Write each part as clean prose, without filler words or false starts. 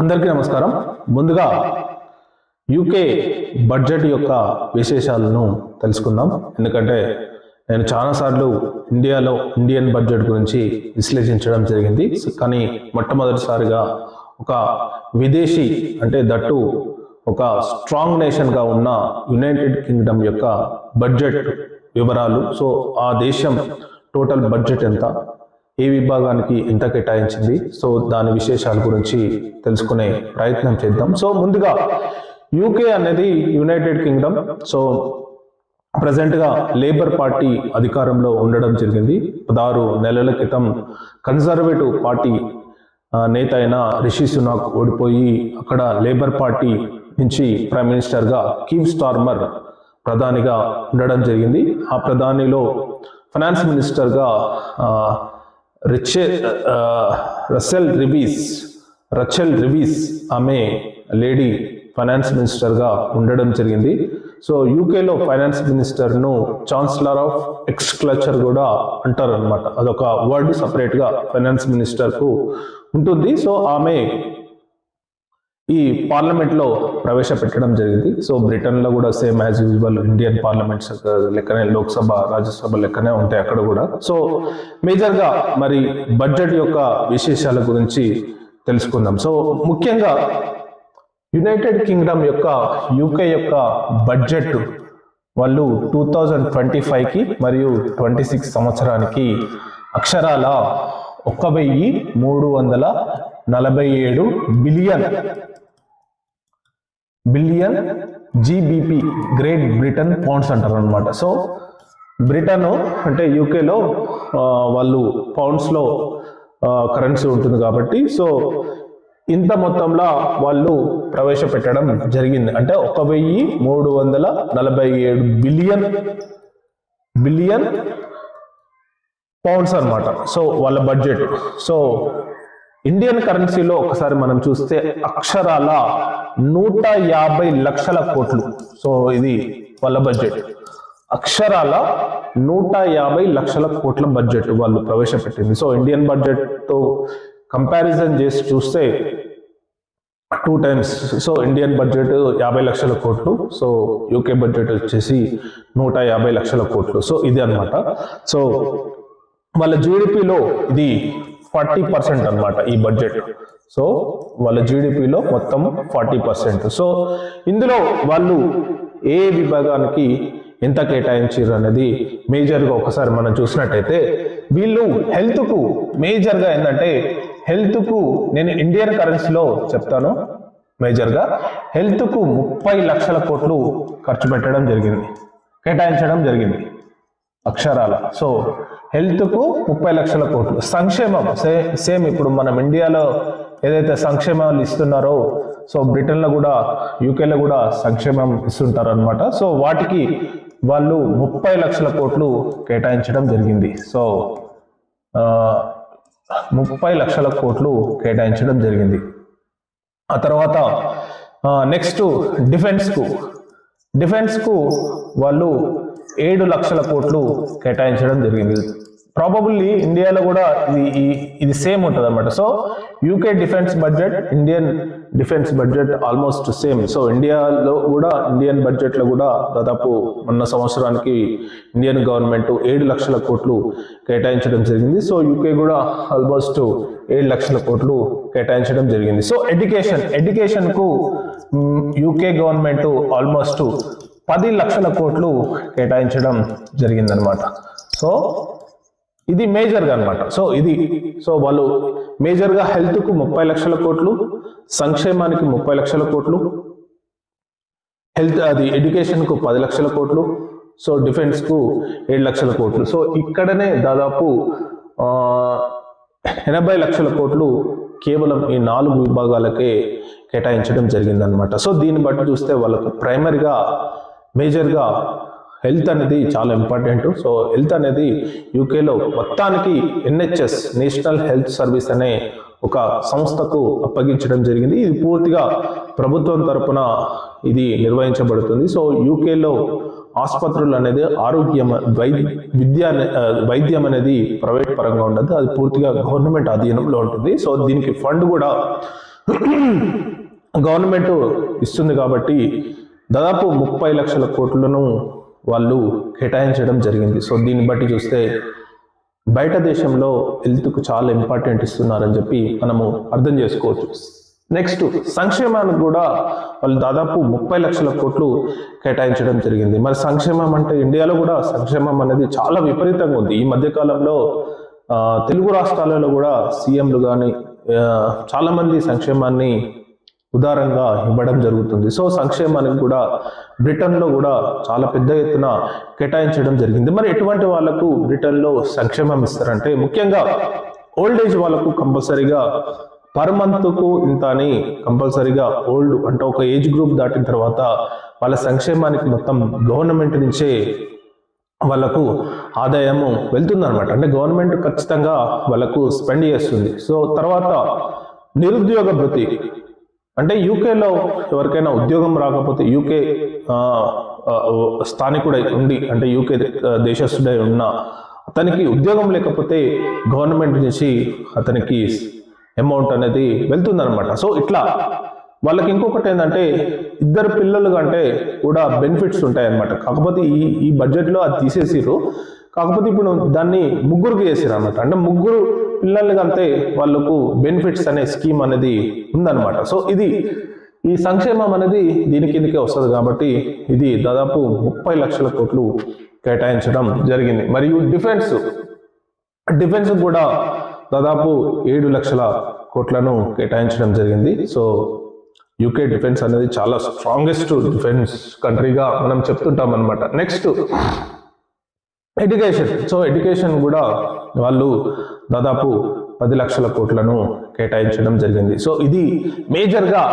అందరికీ నమస్కారం. ముందుగా యూకే బడ్జెట్ యొక్క విశేషాలను తెలుసుకుందాం. ఎందుకంటే నేను చాలాసార్లు ఇండియన్ బడ్జెట్ గురించి విశ్లేషించడం జరిగింది. కానీ మొట్టమొదటిసారిగా ఒక విదేశీ అంటే దట్టు ఒక స్ట్రాంగ్ నేషన్గా ఉన్న యునైటెడ్ కింగ్డమ్ యొక్క బడ్జెట్ వివరాలు, సో ఆ దేశం టోటల్ బడ్జెట్ ఎంత, ఏ విభాగానికి ఎంత కేటాయించింది, సో దాని విశేషాల గురించి తెలుసుకునే ప్రయత్నం చేద్దాం. సో ముందుగా యూకే అనేది యునైటెడ్ కింగ్డమ్. సో ప్రజెంట్గా లేబర్ పార్టీ అధికారంలో ఉండడం జరిగింది. 16 నెలల క్రితం కన్జర్వేటివ్ పార్టీ నేత అయిన రిషి సునాక్ ఓడిపోయి అక్కడ లేబర్ పార్టీ నుంచి ప్రైమ్ మినిస్టర్గా కీవ్ స్టార్మర్ ప్రధానిగా ఉండడం జరిగింది. ఆ ప్రధానిలో ఫైనాన్స్ మినిస్టర్గా రచెల్ రివీస్ ఆమె లేడీ ఫైనాన్స్ మినిస్టర్గా ఉండడం జరిగింది. సో యూకేలో ఫైనాన్స్ మినిస్టర్ను ఛాన్సలర్ ఆఫ్ ఎక్స్క్లచర్ కూడా అంటారు అనమాట. అదొక వర్డ్ సపరేట్గా ఫైనాన్స్ మినిస్టర్కు ఉంటుంది. సో ఆమె ఈ పార్లమెంట్లో ప్రవేశపెట్టడం జరిగింది. సో బ్రిటన్లో కూడా same as usual Indian parliaments లెక్కనే, లోక్సభ రాజ్యసభ లెక్కనే ఉంటాయి అక్కడ కూడా. సో మేజర్గా మరి బడ్జెట్ యొక్క విశేషాల గురించి తెలుసుకుందాం. సో ముఖ్యంగా యునైటెడ్ కింగ్డమ్ యొక్క యూకే యొక్క బడ్జెట్ వాళ్ళు 2025కి మరియు 26 సంవత్సరానికి అక్షరాల 1347 billion GBP great Britain pounds అంటారు అనమాట. సో బ్రిటన్ అంటే యూకేలో వాళ్ళు పౌండ్స్లో కరెన్సీ ఉంటుంది కాబట్టి సో ఇంత మొత్తంలో వాళ్ళు ప్రవేశపెట్టడం జరిగింది. అంటే 1347 బిలియన్ పౌండ్స్ అనమాట. సో వాళ్ళ బడ్జెట్. సో ఇండియన్ కరెన్సీలో ఒకసారి మనం చూస్తే అక్షరాల 150 లక్షల కోట్లు. సో ఇది వాళ్ళ బడ్జెట్. అక్షరాల 150 లక్షల కోట్ల బడ్జెట్ వాళ్ళు ప్రవేశపెట్టింది. సో ఇండియన్ బడ్జెట్తో కంపారిజన్ చేసి చూస్తే 2 times. సో ఇండియన్ బడ్జెట్ 50 లక్షల కోట్లు, సో యూకే బడ్జెట్ వచ్చేసి 150 లక్షల కోట్లు. సో ఇది అనమాట. సో వాళ్ళ జీడిపిలో ఇది 40% అనమాట ఈ బడ్జెట్. సో వాళ్ళ జీడిపిలో మొత్తం 40%. సో ఇందులో వాళ్ళు ఏ విభాగానికి ఎంత కేటాయించారు అనేది మేజర్గా ఒకసారి మనం చూసినట్టయితే వీళ్ళు హెల్త్కు మేజర్గా ఏంటంటే హెల్త్కు నేను ఇండియన్ కరెన్సీలో చెప్తాను. మేజర్గా హెల్త్కు 30 లక్షల కోట్లు ఖర్చు పెట్టడం జరిగింది, కేటాయించడం జరిగింది అక్షరాల. సో హెల్త్కు 30 లక్షల కోట్లు. సంక్షేమం సేమ్ ఇప్పుడు మనం ఇండియాలో ఏదైతే సంక్షేమాలు ఇస్తున్నారో సో బ్రిటన్లో కూడా యూకేలో కూడా సంక్షేమం ఇస్తుంటారు అనమాట. సో వాటికి వాళ్ళు 30 లక్షల కోట్లు కేటాయించడం జరిగింది. సో 30 లక్షల కోట్లు కేటాయించడం జరిగింది. ఆ తర్వాత నెక్స్ట్ డిఫెన్స్కు వాళ్ళు 7 లక్షల కోట్లు కేటాయించడం జరిగింది. ప్రాబబుల్లీ ఇండియాలో కూడా ఇది సేమ్ ఉంటుంది అనమాట. So UK defence budget, Indian defence budget almost same. So ఇండియాలో కూడా ఇండియన్ బడ్జెట్లో కూడా దాదాపు మొన్న సంవత్సరానికి ఇండియన్ గవర్నమెంట్ 7 లక్షల కోట్లు కేటాయించడం జరిగింది. సో యూకే కూడా ఆల్మోస్ట్ 7 లక్షల కోట్లు కేటాయించడం జరిగింది. సో ఎడ్యుకేషన్కు యూకే గవర్నమెంట్ ఆల్మోస్ట్ 10 లక్షల కోట్లు కేటాయించడం జరిగిందనమాట. సో ఇది మేజర్గా అనమాట. సో వాళ్ళు మేజర్గా హెల్త్కు 30 లక్షల కోట్లు, సంక్షేమానికి 30 లక్షల కోట్లు, ఎడ్యుకేషన్కు 10 లక్షల కోట్లు, సో డిఫెన్స్కు 7 లక్షల కోట్లు. సో ఇక్కడనే దాదాపు 80 లక్షల కోట్లు కేవలం ఈ 4 విభాగాలకే కేటాయించడం జరిగిందనమాట. సో దీన్ని బట్టి చూస్తే వాళ్ళకు ప్రైమరీగా మేజర్గా హెల్త్ అనేది చాలా ఇంపార్టెంట్. సో హెల్త్ అనేది యూకేలో మొత్తానికి NHS నేషనల్ హెల్త్ సర్వీస్ అనే ఒక సంస్థకు అప్పగించడం జరిగింది. ఇది పూర్తిగా ప్రభుత్వం తరపున ఇది నిర్వహించబడుతుంది. సో యూకేలో ఆసుపత్రులు అనేది వైద్యం అనేది ప్రైవేట్ పరంగా ఉండదు, అది పూర్తిగా గవర్నమెంట్ అధీనంలో ఉంటుంది. సో దీనికి ఫండ్ కూడా గవర్నమెంట్ ఇస్తుంది కాబట్టి దాదాపు 30 లక్షల కోట్లను వాళ్ళు కేటాయించడం జరిగింది. సో దీన్ని బట్టి చూస్తే బయట దేశంలో హెల్త్కు చాలా ఇంపార్టెంట్ ఇస్తున్నారని చెప్పి మనము అర్థం చేసుకోవచ్చు. నెక్స్ట్ సంక్షేమానికి కూడా వాళ్ళు దాదాపు 30 లక్షల కోట్లు కేటాయించడం జరిగింది. మరి సంక్షేమం అంటే ఇండియాలో కూడా సంక్షేమం అనేది చాలా విపరీతంగా ఉంది. ఈ మధ్యకాలంలో తెలుగు రాష్ట్రాలలో కూడా సీఎంలు కానీ చాలా మంది సంక్షేమాన్ని ఉదారంగా ఇవ్వడం జరుగుతుంది. సో సంక్షేమానికి కూడా బ్రిటన్లో కూడా చాలా పెద్ద ఎత్తున కేటాయించడం జరిగింది. మరి ఎటువంటి వాళ్ళకు బ్రిటన్లో సంక్షేమం ఇస్తారంటే ముఖ్యంగా ఓల్డ్ ఏజ్ వాళ్ళకు కంపల్సరీగా పర్ మంత్కు ఇంత అని కంపల్సరీగా ఓల్డ్ అంటే ఒక ఏజ్ గ్రూప్ దాటిన తర్వాత వాళ్ళ సంక్షేమానికి మొత్తం గవర్నమెంట్ నుంచే వాళ్ళకు ఆదాయము వెళ్తుందన్నమాట. అంటే గవర్నమెంట్ ఖచ్చితంగా వాళ్ళకు స్పెండ్ చేస్తుంది. సో తర్వాత నిరుద్యోగ భృతి అంటే యూకేలో ఎవరికైనా ఉద్యోగం రాకపోతే యూకే స్థానికుడై ఉండి అంటే యూకే దేశస్థుడై ఉన్న అతనికి ఉద్యోగం లేకపోతే గవర్నమెంట్ నుంచి అతనికి అమౌంట్ అనేది వెళ్తుందన్నమాట. సో ఇట్లా వాళ్ళకి ఇంకొకటి ఏంటంటే ఇద్దరు పిల్లలు కంటే కూడా బెనిఫిట్స్ ఉంటాయన్నమాట. కాకపోతే ఈ బడ్జెట్లో అది తీసేసిరు. కాకపోతే ఇప్పుడు దాన్ని ముగ్గురికి చేసిరు అన్నమాట. అంటే ముగ్గురు పిల్లలకి అంతే వాళ్ళకు బెనిఫిట్స్ అనే స్కీమ్ అనేది ఉందన్నమాట. సో ఇది ఈ సంక్షేమం అనేది దీని కిందకే వస్తుంది కాబట్టి ఇది దాదాపు 30 లక్షల కోట్లు కేటాయించడం జరిగింది. మరియు డిఫెన్స్ కూడా దాదాపు 7 లక్షల కోట్లను కేటాయించడం జరిగింది. సో యూకే డిఫెన్స్ అనేది చాలా స్ట్రాంగెస్ట్ డిఫెన్స్ కంట్రీగా మనం చెప్తుంటాం అనమాట. Next education. సో ఎడ్యుకేషన్ కూడా వాళ్ళు దాదాపు 10 లక్షల కోట్లను కేటాయించడం జరిగింది. సో ఇది మేజర్గా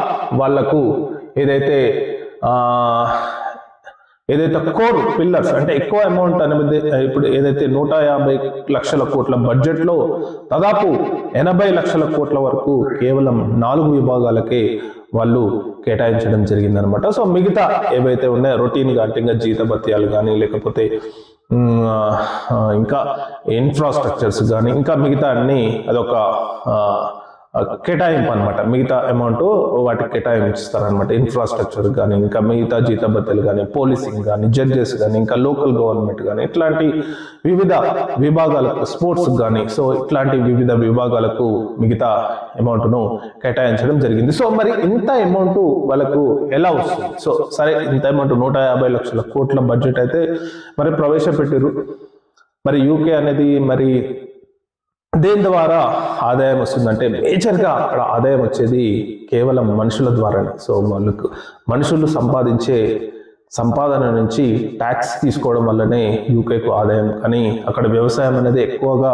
వాళ్లకు ఏదైతే కోర్ పిల్లర్స్ అంటే ఎక్కువ అమౌంట్ అనేది ఇప్పుడు ఏదైతే 150 లక్షల కోట్ల బడ్జెట్లో దాదాపు 80 లక్షల కోట్ల వరకు కేవలం 4 విభాగాలకే వాళ్ళు కేటాయించడం జరిగిందనమాట. సో మిగతా ఏవైతే ఉన్నాయో రొటీన్గా అంటే ఇంకా జీతభత్యాలు కానీ లేకపోతే ఇంకా ఇన్ఫ్రాస్ట్రక్చర్స్ కానీ ఇంకా మిగతా అన్ని అదొక కేటాయింపు అనమాట. మిగతా అమౌంట్ వాటికి కేటాయించారనమాట. ఇన్ఫ్రాస్ట్రక్చర్ కానీ ఇంకా మిగతా జీతభత్యాలు కానీ పోలీసింగ్ కానీ జడ్జెస్ కానీ ఇంకా లోకల్ గవర్నమెంట్ కానీ ఇట్లాంటి వివిధ విభాగాలకు స్పోర్ట్స్ కానీ సో ఇట్లాంటి వివిధ విభాగాలకు మిగతా అమౌంట్ను కేటాయించడం జరిగింది. సో మరి ఇంత అమౌంట్ వాళ్ళకు ఎలా వస్తుంది? సో సరే ఇంత అమౌంట్ 150 లక్షల కోట్ల బడ్జెట్ అయితే మరి ప్రవేశపెట్టారు. మరి యూకే అనేది మరి దేని ద్వారా ఆదాయం వస్తుందంటే మేజర్గా అక్కడ ఆదాయం వచ్చేది కేవలం మనుషుల ద్వారానే. సో వాళ్ళకు మనుషులు సంపాదించే సంపాదన నుంచి ట్యాక్స్ తీసుకోవడం వల్లనే యూకేకు ఆదాయం. కానీ అక్కడ వ్యవసాయం అనేది ఎక్కువగా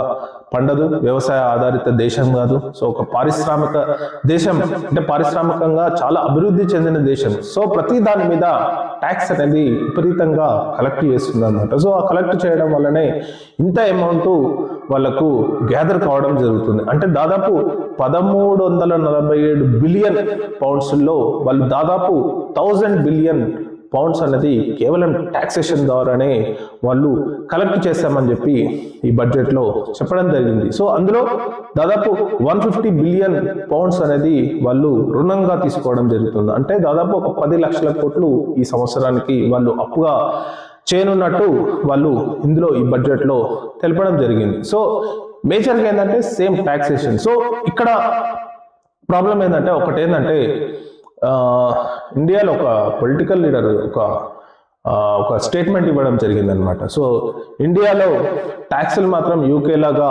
పండదు, వ్యవసాయ ఆధారిత దేశం కాదు. సో ఒక పారిశ్రామిక దేశం అంటే పారిశ్రామికంగా చాలా అభివృద్ధి చెందిన దేశం. సో ప్రతి దాని మీద ట్యాక్స్ అనేది విపరీతంగా కలెక్ట్ చేస్తుంది అన్నమాట. సో ఆ కలెక్ట్ చేయడం వల్లనే ఇంత అమౌంట్ వాళ్ళకు గ్యాదర్ కావడం జరుగుతుంది. అంటే దాదాపు 1347 బిలియన్ పౌండ్స్లో వాళ్ళు దాదాపు 1000 బిలియన్ పౌండ్స్ అనేది కేవలం టాక్సేషన్ ద్వారానే వాళ్ళు కలెక్ట్ చేస్తామని చెప్పి ఈ బడ్జెట్లో చెప్పడం జరిగింది. సో అందులో దాదాపు 150 బిలియన్ పౌండ్స్ అనేది వాళ్ళు రుణంగా తీసుకోవడం జరుగుతుంది. అంటే దాదాపు ఒక 10 లక్షల కోట్లు ఈ సంవత్సరానికి వాళ్ళు అప్పుగా చేయనున్నట్టు వాళ్ళు ఇందులో ఈ బడ్జెట్లో తెలపడం జరిగింది. సో మేజర్గా ఏంటంటే సేమ్ టాక్సేషన్. సో ఇక్కడ ప్రాబ్లం ఏంటంటే ఒకటి ఏంటంటే ఇండియాలో ఒక పొలిటికల్ లీడర్ ఒక స్టేట్మెంట్ ఇవ్వడం జరిగిందనమాట. సో ఇండియాలో ట్యాక్సులు మాత్రం యూకే లాగా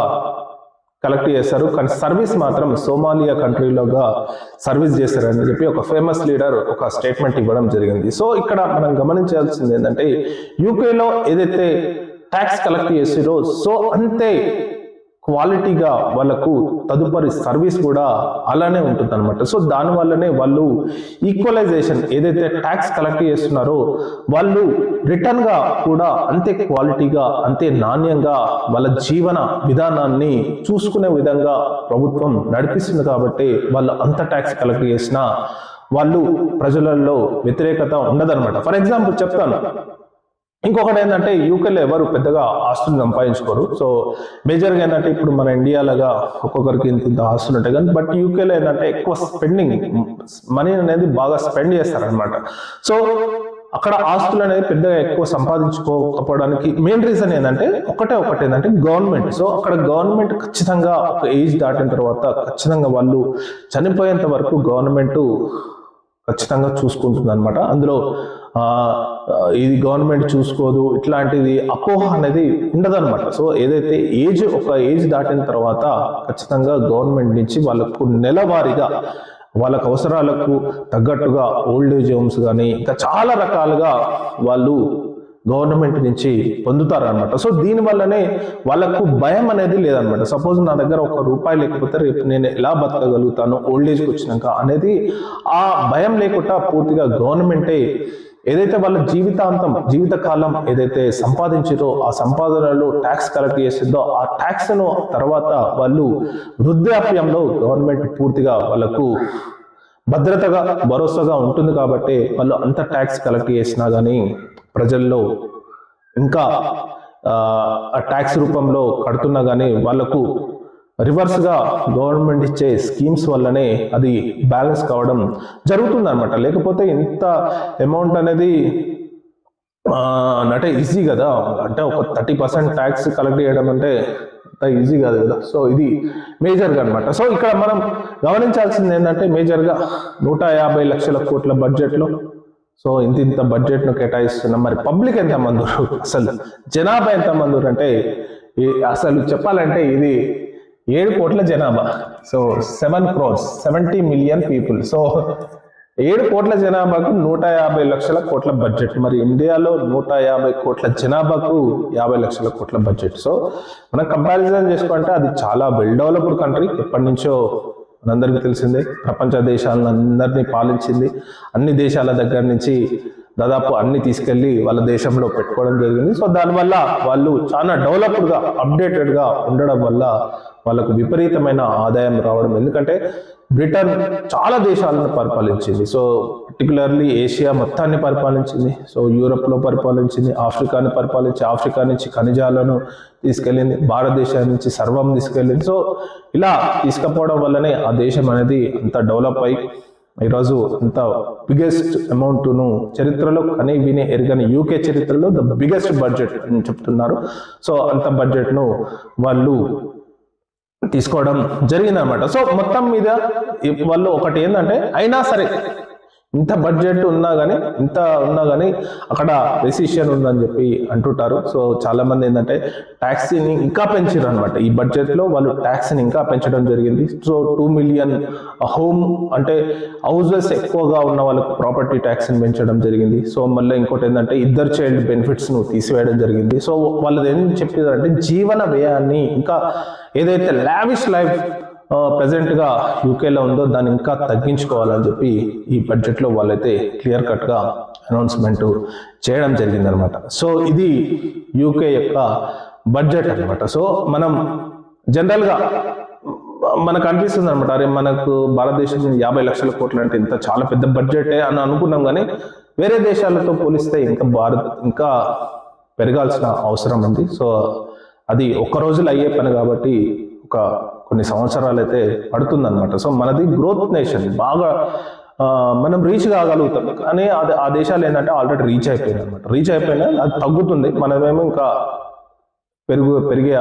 కలెక్ట్ చేస్తారు, కానీ సర్వీస్ మాత్రం సోమాలియా కంట్రీలోగా సర్వీస్ చేస్తారని చెప్పి ఒక ఫేమస్ లీడర్ ఒక స్టేట్మెంట్ ఇవ్వడం జరిగింది. సో ఇక్కడ మనం గమనించాల్సింది ఏంటంటే యూకేలో ఏదైతే ట్యాక్స్ కలెక్ట్ చేస్తారో సో అంతే క్వాలిటీగా వాళ్ళకు తదుపరి సర్వీస్ కూడా అలానే ఉంటుంది అనమాట. సో దానివల్లనే వాళ్ళు ఈక్వలైజేషన్ ఏదైతే ట్యాక్స్ కలెక్ట్ చేస్తున్నారో వాళ్ళు రిటర్న్ గా కూడా అంతే క్వాలిటీగా అంతే నాణ్యంగా వాళ్ళ జీవన విధానాన్ని చూసుకునే విధంగా ప్రభుత్వం నడిపిస్తుంది. కాబట్టి వాళ్ళు అంత ట్యాక్స్ కలెక్ట్ చేసినా వాళ్ళు ప్రజలలో వ్యతిరేకత ఉండదన్నమాట. ఫర్ ఎగ్జాంపుల్ చెప్తాను, ఇంకొకటి ఏంటంటే యూకేలో ఎవరు పెద్దగా ఆస్తులు సంపాదించుకోరు. సో మేజర్గా ఏంటంటే ఇప్పుడు మన ఇండియాలాగా ఒక్కొక్కరికి ఇంత ఆస్తులు ఉంటాయి కానీ బట్ యూకేలో ఏంటంటే ఎక్కువ స్పెండింగ్ మనీ అనేది బాగా స్పెండ్ చేస్తారనమాట. సో అక్కడ ఆస్తులు అనేది పెద్దగా ఎక్కువ సంపాదించుకోకపోవడానికి మెయిన్ రీజన్ ఏంటంటే ఏంటంటే గవర్నమెంట్. సో అక్కడ గవర్నమెంట్ ఖచ్చితంగా ఒక ఏజ్ దాటిన తర్వాత ఖచ్చితంగా వాళ్ళు చనిపోయేంత వరకు గవర్నమెంట్ ఖచ్చితంగా చూసుకుంటుంది అనమాట. అందులో ఇది గవర్నమెంట్ చూసుకోదు ఇట్లాంటిది అపోహ అనేది ఉండదన్నమాట. సో ఏదైతే ఒక ఏజ్ దాటిన తర్వాత ఖచ్చితంగా గవర్నమెంట్ నుంచి వాళ్ళకు నెలవారీగా వాళ్ళకు అవసరాలకు తగ్గట్టుగా ఓల్డ్ ఏజ్ హోమ్స్ కానీ ఇంకా చాలా రకాలుగా వాళ్ళు గవర్నమెంట్ నుంచి పొందుతారు అనమాట. సో దీనివల్లనే వాళ్ళకు భయం అనేది లేదనమాట. సపోజ్ నా దగ్గర ₹1 లేకపోతే రేపు నేను ఎలా బతకగలుగుతాను ఓల్డ్ ఏజ్కి వచ్చినాక అనేది ఆ భయం లేకుండా పూర్తిగా గవర్నమెంటే ఏదైతే వాళ్ళ జీవితకాలం ఏదైతే సంపాదించారో ఆ సంపాదనలో ట్యాక్స్ కలెక్ట్ చేసిందో ఆ ట్యాక్స్ ను తర్వాత వాళ్ళు వృద్ధాప్యంలో గవర్నమెంట్ పూర్తిగా వాళ్ళకు భద్రతగా భరోసాగా ఉంటుంది కాబట్టి వాళ్ళు అంత ట్యాక్స్ కలెక్ట్ చేసినా కానీ ప్రజల్లో ఇంకా ఆ ట్యాక్స్ రూపంలో కడుతున్నా కానీ వాళ్ళకు రివర్స్ గా గవర్నమెంట్ ఇచ్చే స్కీమ్స్ వల్లనే అది బ్యాలెన్స్ కావడం జరుగుతుంది అనమాట. లేకపోతే ఇంత అమౌంట్ అనేది అంటే ఈజీ కదా, అంటే ఒక 30% ట్యాక్స్ కలెక్ట్ చేయడం అంటే అంత ఈజీ కాదు కదా. సో ఇది మేజర్గా అనమాట. సో ఇక్కడ మనం గమనించాల్సింది ఏంటంటే మేజర్గా 150 లక్షల కోట్ల బడ్జెట్లో సో ఇంత బడ్జెట్ను కేటాయిస్తున్నాం. మరి పబ్లిక్ ఎంతమంది, అసలు జనాభా ఎంతమంది అంటే అసలు చెప్పాలంటే ఇది 7 కోట్ల జనాభా. So 7 crores 70 million people. So 7 కోట్ల జనాభాకు 150 లక్షల కోట్ల బడ్జెట్. మరి ఇండియాలో 150 కోట్ల జనాభాకు 50 లక్షల కోట్ల బడ్జెట్. సో మనం కంపారిజన్ చేసుకుంటే అది చాలా వెల్ డెవలప్డ్ కంట్రీ. ఎప్పటి నుంచో మనందరికీ తెలిసిందే, ప్రపంచ దేశాలను అందరినీ పాలించింది. అన్ని దేశాల దగ్గర నుంచి దాదాపు అన్ని తీసుకెళ్లి వాళ్ళ దేశంలో పెట్టుకోవడం జరిగింది. సో దానివల్ల వాళ్ళు చాలా డెవలప్డ్గా అప్డేటెడ్గా ఉండడం వల్ల వాళ్ళకు విపరీతమైన ఆదాయం రావడం. ఎందుకంటే బ్రిటన్ చాలా దేశాలను పరిపాలించింది. సో పర్టికులర్లీ ఏషియా మొత్తాన్ని పరిపాలించింది. సో యూరోప్లో పరిపాలించింది, ఆఫ్రికాని పరిపాలించి ఆఫ్రికా నుంచి ఖనిజాలను తీసుకెళ్ళింది, భారతదేశం నుంచి సర్వం తీసుకెళ్ళింది. సో ఇలా తీసుకుపోవడం వల్లనే ఆ దేశం అనేది అంత డెవలప్ అయి ఈరోజు అంత బిగ్గెస్ట్ అమౌంట్ను చరిత్రలో కని విని ఎరగని యూకే చరిత్రలో ద బిగ్గెస్ట్ బడ్జెట్ అని చెప్తున్నారు. సో అంత బడ్జెట్ను వాళ్ళు తీసుకోవడం జరిగిందనమాట. సో మొత్తం మీద వాళ్ళు ఒకటి ఏంటంటే అయినా సరే ఇంత బడ్జెట్ ఉన్నా కానీ అక్కడ రెసిషన్ ఉందని చెప్పి అంటుంటారు. సో చాలా మంది ఏంటంటే ట్యాక్సీని ఇంకా పెంచారు అనమాట. ఈ బడ్జెట్ లో వాళ్ళు ట్యాక్స్ని ఇంకా పెంచడం జరిగింది. సో 2 million హోమ్ అంటే హౌసెస్ ఎక్కువగా ఉన్న వాళ్ళకు ప్రాపర్టీ ట్యాక్స్ని పెంచడం జరిగింది. సో మళ్ళీ ఇంకోటి ఏంటంటే 2 చైల్డ్ బెనిఫిట్స్ ను తీసివేయడం జరిగింది. సో వాళ్ళది ఏం చెప్పారంటే జీవన వ్యయాన్ని ఇంకా ఏదైతే లావిష్ లైఫ్ ప్రెసెంట్ గా యూకేలో ఉందో దాన్ని ఇంకా తగ్గించుకోవాలని చెప్పి ఈ బడ్జెట్ లో వాళ్ళైతే క్లియర్ కట్ గా అనౌన్స్మెంట్ చేయడం జరిగింది అనమాట. సో ఇది యూకే యొక్క బడ్జెట్ అనమాట. సో మనం జనరల్ గా మనకు అనిపిస్తుంది అనమాట, అరే మనకు భారతదేశం 50 లక్షల కోట్లు అంటే ఇంత చాలా పెద్ద బడ్జెటే అని అనుకున్నాం. కానీ వేరే దేశాలతో పోలిస్తే ఇంకా పెరగాల్సిన అవసరం ఉంది. సో అది ఒక్క రోజులో అయ్యే పని కాబట్టి కొన్ని సంవత్సరాలు అయితే పడుతుంది అనమాట. సో మనది గ్రోత్ నేషన్, బాగా మనం రీచ్ కాగలుగుతాం. కానీ ఆ దేశాలు ఏంటంటే ఆల్రెడీ రీచ్ అయిపోయినా అది తగ్గుతుంది. మనమేమో ఇంకా పెరిగే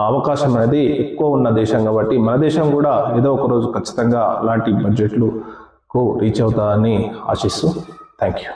అవకాశం అనేది ఎక్కువ ఉన్న దేశం కాబట్టి మన దేశం కూడా ఏదో ఒక రోజు ఖచ్చితంగా అలాంటి బడ్జెట్లకు రీచ్ అవుతామని ఆశిస్తూ థ్యాంక్ యూ.